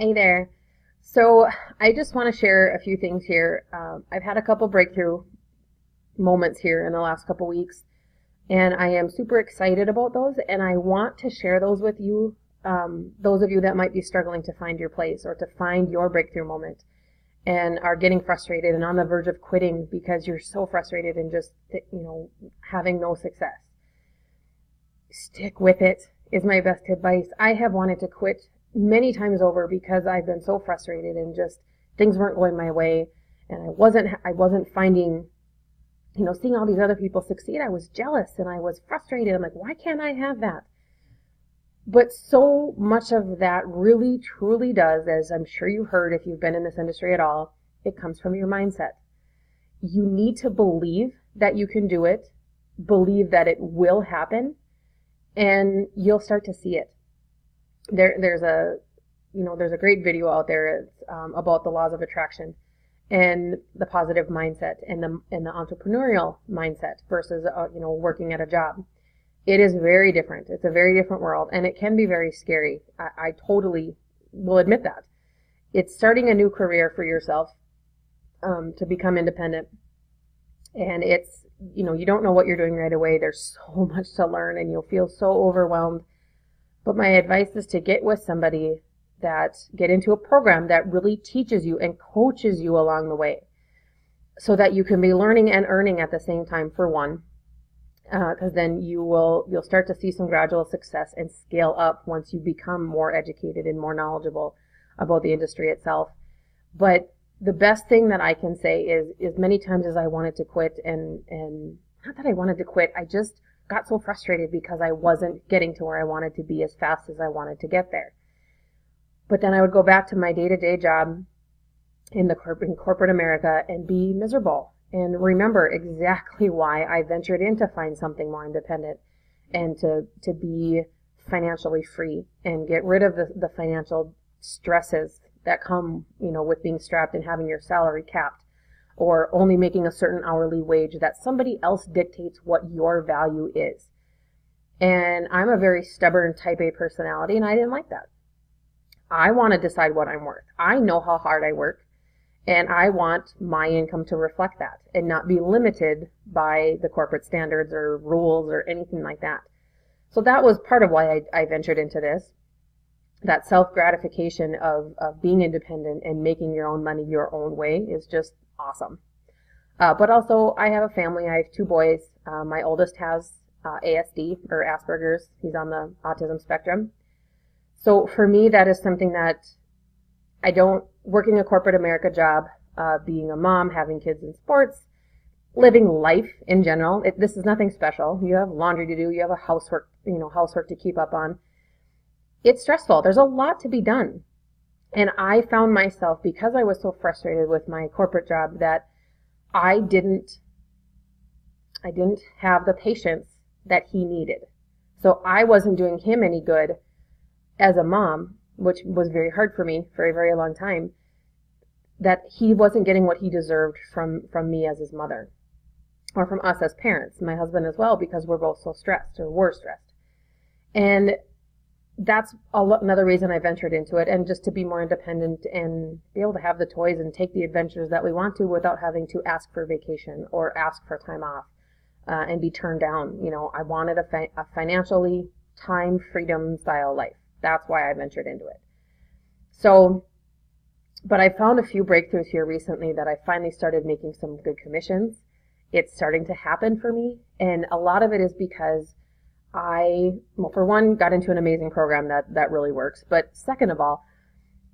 Hey there. So I just want to share a few things here. I've had a couple breakthrough moments here in the last couple weeks, and I am super excited about those, and I want to share those with you, those of you that might be struggling to find your place or to find your breakthrough moment and are getting frustrated and on the verge of quitting because you're so frustrated and just, having no success. Stick with it is my best advice. I have wanted to quit many times over because I've been so frustrated and just things weren't going my way, and I wasn't finding, seeing all these other people succeed. I was jealous and I was frustrated. I'm like, why can't I have that? But so much of that really truly does, as I'm sure you've heard if you've been in this industry at all, it comes from your mindset. You need to believe that you can do it, believe that it will happen, and you'll start to see it. There's a great video out there about the laws of attraction and the positive mindset and the entrepreneurial mindset versus working at a job. It is very different. It's a very different world, and it can be very scary. I totally will admit that. It's starting a new career for yourself to become independent, and it's you don't know what you're doing right away. There's so much to learn, and you'll feel so overwhelmed. But my advice is to get with somebody get into a program that really teaches you and coaches you along the way so that you can be learning and earning at the same time, for one, because then you'll start to see some gradual success and scale up once you become more educated and more knowledgeable about the industry itself. But the best thing that I can say is many times as I wanted to quit, and not that I wanted to quit, I just got so frustrated because I wasn't getting to where I wanted to be as fast as I wanted to get there. But then I would go back to my day-to-day job in corporate America and be miserable and remember exactly why I ventured in to find something more independent and to be financially free and get rid of the financial stresses that come, with being strapped and having your salary capped, or only making a certain hourly wage that somebody else dictates what your value is. And I'm a very stubborn type A personality, and I didn't like that. I want to decide what I'm worth. I know how hard I work, and I want my income to reflect that and not be limited by the corporate standards or rules or anything like that. So that was part of why I ventured into this. That self-gratification of being independent and making your own money your own way is just awesome. But also, I have a family. I have 2 boys. My oldest has ASD, or Asperger's. He's on the autism spectrum. So for me, that is something that working a corporate America job, being a mom, having kids in sports, living life in general, this is nothing special. You have laundry to do. You have a housework to keep up on. It's stressful. There's a lot to be done. And I found myself, because I was so frustrated with my corporate job, that I didn't have the patience that he needed. So I wasn't doing him any good as a mom, which was very hard for me for a very long time, that he wasn't getting what he deserved from me as his mother, or from us as parents, my husband as well, because we're both so stressed, or were stressed. And that's another reason I ventured into it, and just to be more independent and be able to have the toys and take the adventures that we want to without having to ask for vacation or ask for time off and be turned down. I wanted a financially time freedom style life. That's why I ventured into it. So, but I found a few breakthroughs here recently that I finally started making some good commissions. It's starting to happen for me, and a lot of it is because for one, got into an amazing program that really works. But second of all,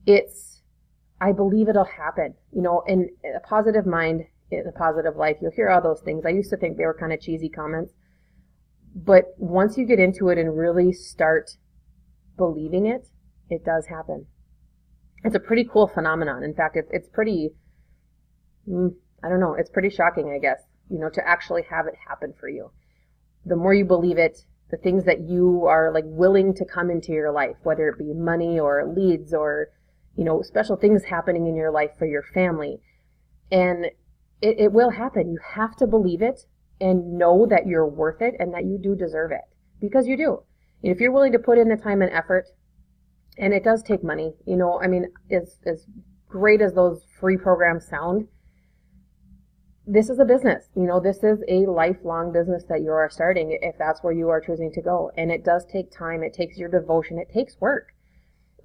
I believe it'll happen. In a positive mind, in a positive life, you'll hear all those things. I used to think they were kind of cheesy comments. But once you get into it and really start believing it, it does happen. It's a pretty cool phenomenon. In fact, it's pretty, it's pretty shocking, I guess, to actually have it happen for you. The more you believe it, the things that you are willing to come into your life, whether it be money or leads or, special things happening in your life for your family. And it will happen. You have to believe it and know that you're worth it and that you do deserve it, because you do. If you're willing to put in the time and effort And it does take money. I mean, as great as those free programs sound, this is a business. This is a lifelong business that you are starting if that's where you are choosing to go. And it does take time. It takes your devotion. It takes work.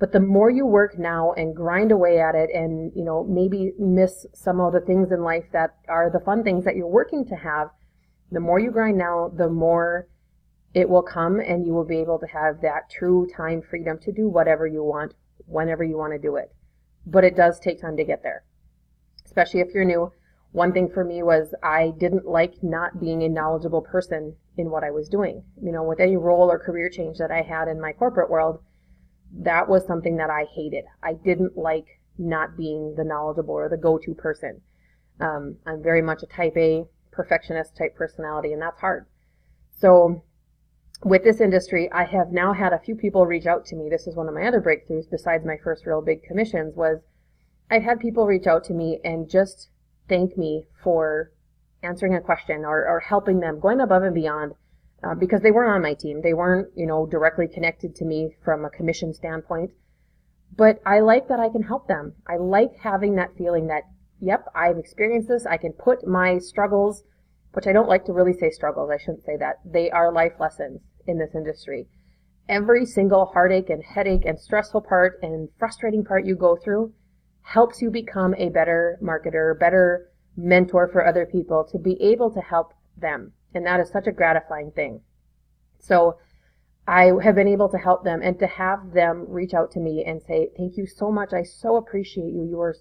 But the more you work now and grind away at it and, maybe miss some of the things in life that are the fun things that you're working to have, the more you grind now, the more it will come, and you will be able to have that true time freedom to do whatever you want, whenever you want to do it. But it does take time to get there, especially if you're new. One thing for me was I didn't like not being a knowledgeable person in what I was doing. With any role or career change that I had in my corporate world, that was something that I hated. I didn't like not being the knowledgeable or the go-to person. I'm very much a type A, perfectionist type personality, and that's hard. So with this industry, I have now had a few people reach out to me. This is one of my other breakthroughs besides my first real big commissions, was I've had people reach out to me and just thank me for answering a question or helping them, going above and beyond, because they weren't on my team. They weren't, directly connected to me from a commission standpoint. But I like that I can help them. I like having that feeling that, yep, I've experienced this. I can put my struggles, which I don't like to really say struggles. I shouldn't say that. They are life lessons in this industry. Every single heartache and headache and stressful part and frustrating part you go through helps you become a better marketer, better mentor for other people, to be able to help them. And that is such a gratifying thing. So I have been able to help them, and to have them reach out to me and say, thank you so much. I so appreciate you. You are,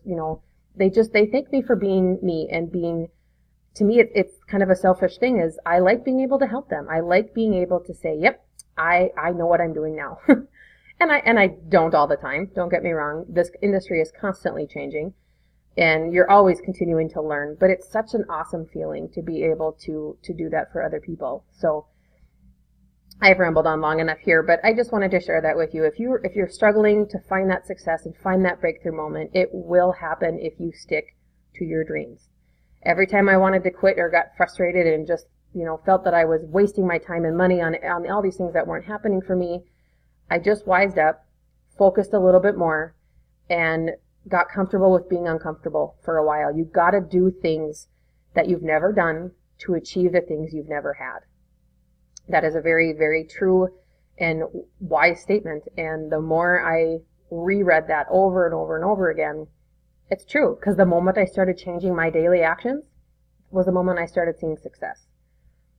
they thank me for being me and being, to me, it's kind of a selfish thing, is I like being able to help them. I like being able to say, yep, I know what I'm doing now. And I don't all the time. Don't get me wrong. This industry is constantly changing, and you're always continuing to learn. But it's such an awesome feeling to be able to do that for other people. So I've rambled on long enough here, but I just wanted to share that with you. If you're struggling to find that success and find that breakthrough moment, it will happen if you stick to your dreams. Every time I wanted to quit or got frustrated and just felt that I was wasting my time and money on all these things that weren't happening for me, I just wised up, focused a little bit more, and got comfortable with being uncomfortable for a while. You've got to do things that you've never done to achieve the things you've never had. That is a very, very true and wise statement. And the more I reread that over and over and over again, it's true. Because the moment I started changing my daily actions was the moment I started seeing success.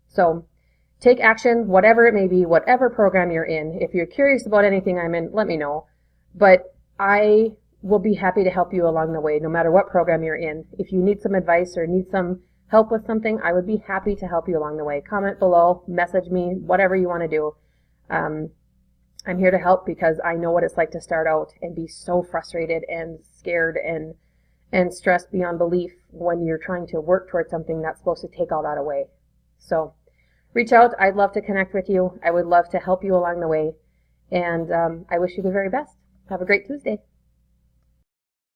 So take action, whatever it may be, whatever program you're in. If you're curious about anything I'm in, let me know. But I will be happy to help you along the way, no matter what program you're in. If you need some advice or need some help with something, I would be happy to help you along the way. Comment below, message me, whatever you want to do. I'm here to help because I know what it's like to start out and be so frustrated and scared and stressed beyond belief when you're trying to work towards something that's supposed to take all that away. So reach out. I'd love to connect with you. I would love to help you along the way. And I wish you the very best. Have a great Tuesday.